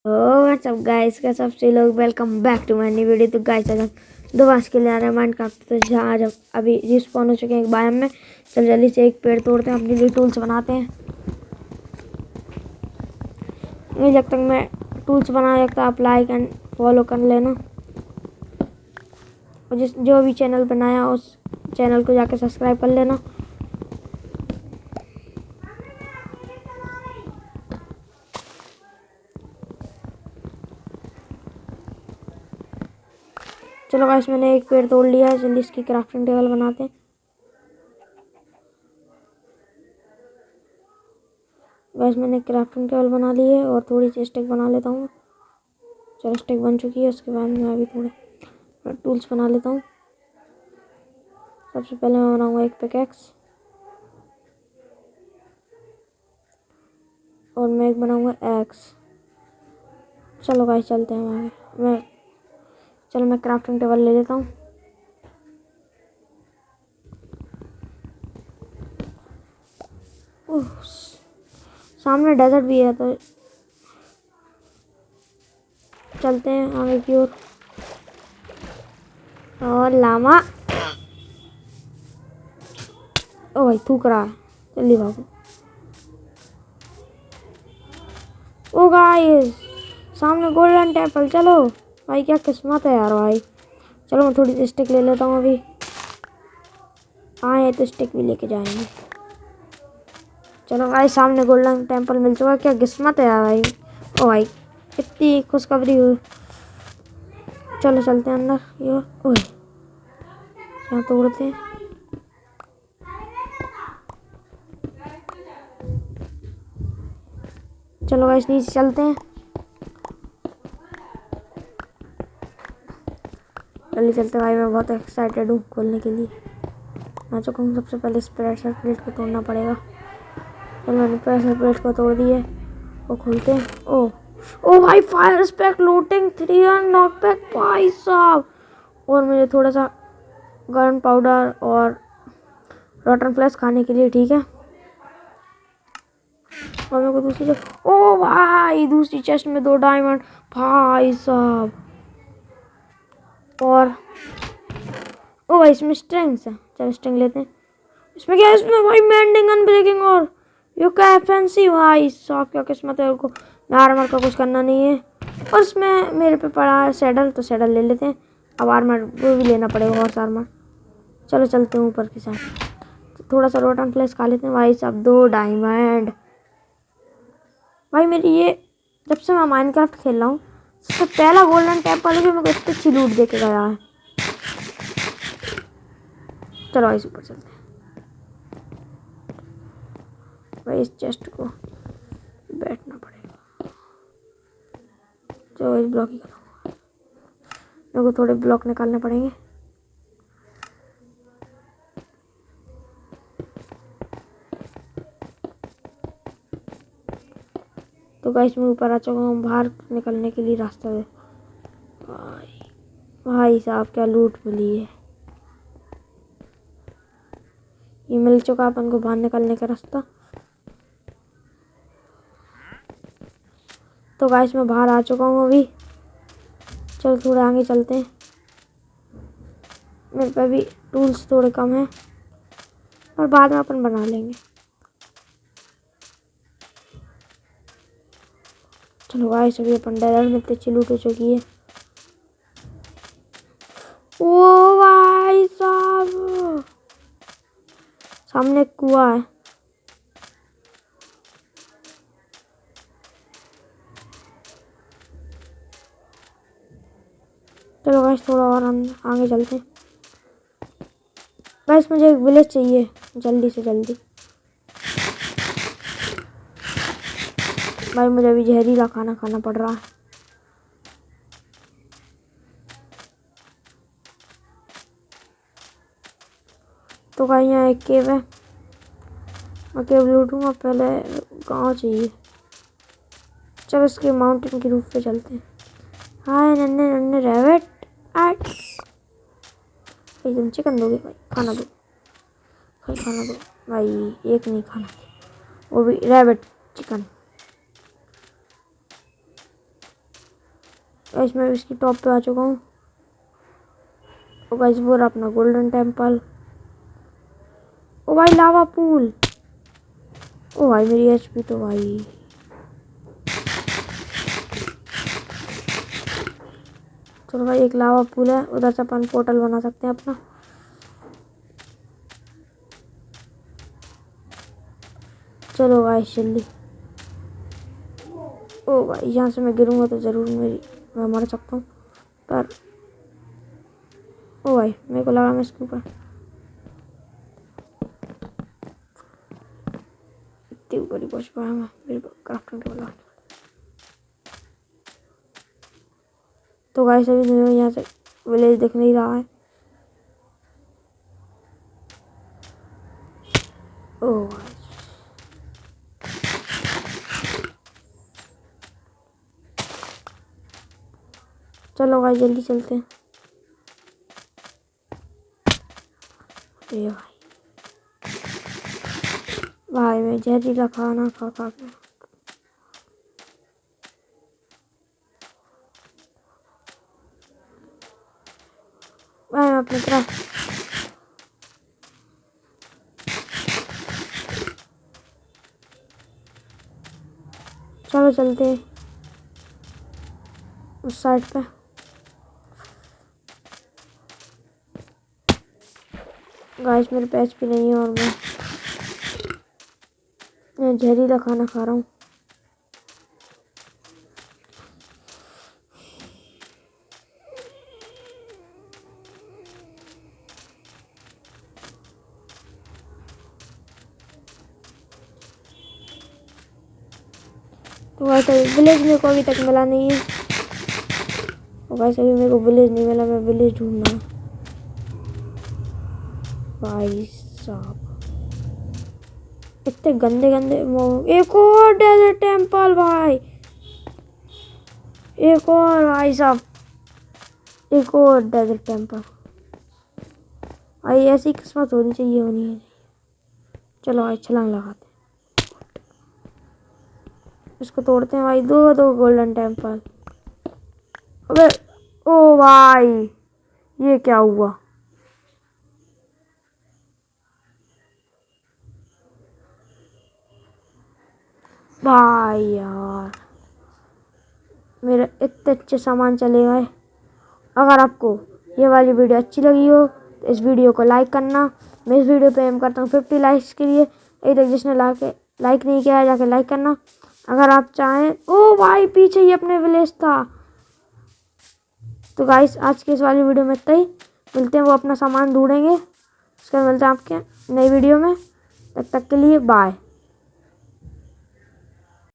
WhatsApp guys, का सबसे लोग welcome back to my new video. तो गाइस आज हम दोबारा के लिए आ रहे हैं माइनक्राफ्ट। तो जहाँ आज हम अभी रिस्पॉन हो चुके हैं एक बायोम में। चल जल्दी से एक पेड़ तोड़ते हैं, अपने लिए टूल्स बनाते हैं। नहीं जब तक मैं टूल्स बना लगता आप लाइक एंड फॉलो कर लेना, और जो भी चैनल बनाया उस चैनल को जाके सब्सक्राइब कर लेना। चलो गाइस मैंने एक पेड़ तोड़ लिया है, जल्दी इसकी क्राफ्टिंग टेबल बनाते हैं। गाइस मैंने क्राफ्टिंग टेबल बना ली है और थोड़ी सी स्टिक बना लेता हूँ। चलो स्टिक बन चुकी है, उसके बाद मैं अभी थोड़े टूल्स बना लेता हूँ। सबसे पहले मैं बनाऊंगा एक पिकैक्स और मैं एक बनाऊंगा एक्स। चलो गाइस चलते हैं आगे। चलो मैं क्राफ्टिंग टेबल ले लेता हूँ। सामने डेजर्ट भी है तो चलते हैं आगे की ओर। और लामा, ओ भाई थूक रहा है, जल्दी भागो। ओ गाइस सामने गोल्डन टेम्पल। चलो भाई क्या किस्मत है यार भाई। चलो मैं थोड़ी सी स्टिक ले लेता हूँ अभी। आए तो स्टिक भी लेके जाएंगे। चलो भाई सामने गोल्डन टेम्पल मिल चुका, क्या किस्मत है यार भाई। ओ भाई कितनी खुशखबरी हुई। चलो चलते हैं अंदर। ये ओए यहाँ तोड़ते हैं। चलो गाइस नीचे चलते हैं, जल्दी चलते भाई। मैं बहुत एक्साइटेड हूँ खोलने के लिए। आ चुका हूँ। सबसे पहले इस प्रेशर प्लेट को तोड़ना पड़ेगा। चलो मैंने प्रेशर प्लेट को तोड़ दिए, वो खोलते हैं। ओ भाई fire aspect looting 3 and knockback भाई साहब। और मुझे थोड़ा सा गन पाउडर और रॉटन फ्लैश खाने के लिए, ठीक है। और मेरे को दूसरी जगह, ओ भाई दूसरी चेस्ट में 2 डायमंड भाई साहब। और ओ भाई इसमें स्ट्रिंग्स है, चलो स्ट्रिंग लेते हैं। इसमें क्या है, इसमें भाई मेंडिंग अनब्रेकिंग और यू क्या फैंसी भाई साहब। क्या किस्मत है, उनको आर्मर का कुछ करना नहीं है। और इसमें मेरे पे पड़ा है सैडल, तो सैडल ले लेते हैं। अब आर्मर वो भी लेना पड़ेगा, हॉर्स आर्मर। चलो चलते हैं ऊपर की साइड। तो थोड़ा सा रोटन फ्लैश खा लेते हैं भाई साहब। 2 डायमंड भाई। मेरी ये जब से मैं माइनक्राफ्ट खेल रहा हूँ सबसे पहला गोल्डन टेम्पल है, मेरे को इतनी अच्छी लूट दे के गया है। चलो इस ऊपर चलते हैं भाई। इस चेस्ट को बैठना पड़ेगा। चलो इस ब्लॉक ही करूँगा, मेरे को थोड़े ब्लॉक निकालने पड़ेंगे। तो गाइस मैं ऊपर आ चुका हूँ, बाहर निकलने के लिए रास्ता दे। भाई साहब क्या लूट मिली है। ये मिल चुका अपन को बाहर निकलने का रास्ता। तो गाइस मैं बाहर आ चुका हूँ अभी। चलो थोड़ा आगे चलते हैं। मेरे पे भी टूल्स थोड़े कम हैं और बाद में अपन बना लेंगे। चलो गाइस अभी अपन डेजर्ट में अच्छी लूट हो चुकी है। ओ भाई साहब सामने एक कुआं है। चलो गाइस थोड़ा और आगे चलते हैं। गाइस मुझे एक विलेज चाहिए जल्दी से जल्दी। भाई मुझे अभी जहरीला खाना खाना पड़ रहा है। तो गाइस यहाँ एक केव है, मैं केव लूटूंगा। पहले गाँव चाहिए। चलो इसके माउंटेन के रूफ पे चलते हैं। हाय नन्हे नन्हे रैबिट। भाई तुम चिकन दोगे भाई, खाना दो भाई, खाना दो भाई। एक नहीं खाना, वो भी रैबिट चिकन। गाइस मैं इसकी टॉप पे आ चुका हूँ। ओ गाइस वो रहा अपना गोल्डन टेम्पल। ओ भाई लावा पूल। ओ भाई मेरी एचपी तो भाई। चलो भाई एक लावा पूल है, उधर से अपन पोर्टल बना सकते हैं अपना। चलो भाई जल्दी। ओ भाई यहाँ से मैं गिरूंगा तो ज़रूर मैं मर सकता हूँ, पर ओ भाई मेरे को लगा मैं इसके ऊपर इतनी ऊपर ही पहुँच पाया। मैं मेरे क्राफ्टिंग टेबल आ। तो गाइस अभी मुझे यहाँ से विलेज दिख नहीं रहा है। ओ भाई चलो भाई जल्दी चलते हैं। ये भाई मैं जहरीला खाना खा खा के भाई मैं अपनी तरफ चलो चलते हैं उस साइड पे। गाइस मेरे पे एचपी नहीं है और मैं जहरीला खाना खा रहा हूँ। तो गाइस अभी विलेज मेरे को अभी तक मिला नहीं है। तो गाइस अभी मेरे को विलेज नहीं मिला, मैं विलेज ढूंढ रहा हूँ। भाई साहब इतने गंदे गंदे एक और डेजर्ट टेम्पल भाई, एक और भाई साहब, एक और डेजर्ट टेम्पल। भाई ऐसी किस्मत होनी चाहिए, होनी है। चलो भाई छलांग लगाते हैं, इसको तोड़ते हैं भाई। दो दो गोल्डन टेम्पल। अबे ओ भाई ये क्या हुआ भाई यार, मेरे इतने अच्छे सामान चले गए। अगर आपको ये वाली वीडियो अच्छी लगी हो तो इस वीडियो को लाइक करना। मैं इस वीडियो पे एम करता हूँ 50 लाइक्स के लिए। अभी तक जिसने लाइक नहीं किया है जाके लाइक करना। अगर आप चाहें ओ भाई पीछे ही अपने विलेज था। तो गाइस आज की इस वाली वीडियो में इतना ही। मिलते हैं, वो अपना सामान ढूंढेंगे, उसके बाद मिलते हैं आपके नई वीडियो में। तब तक के लिए बाय।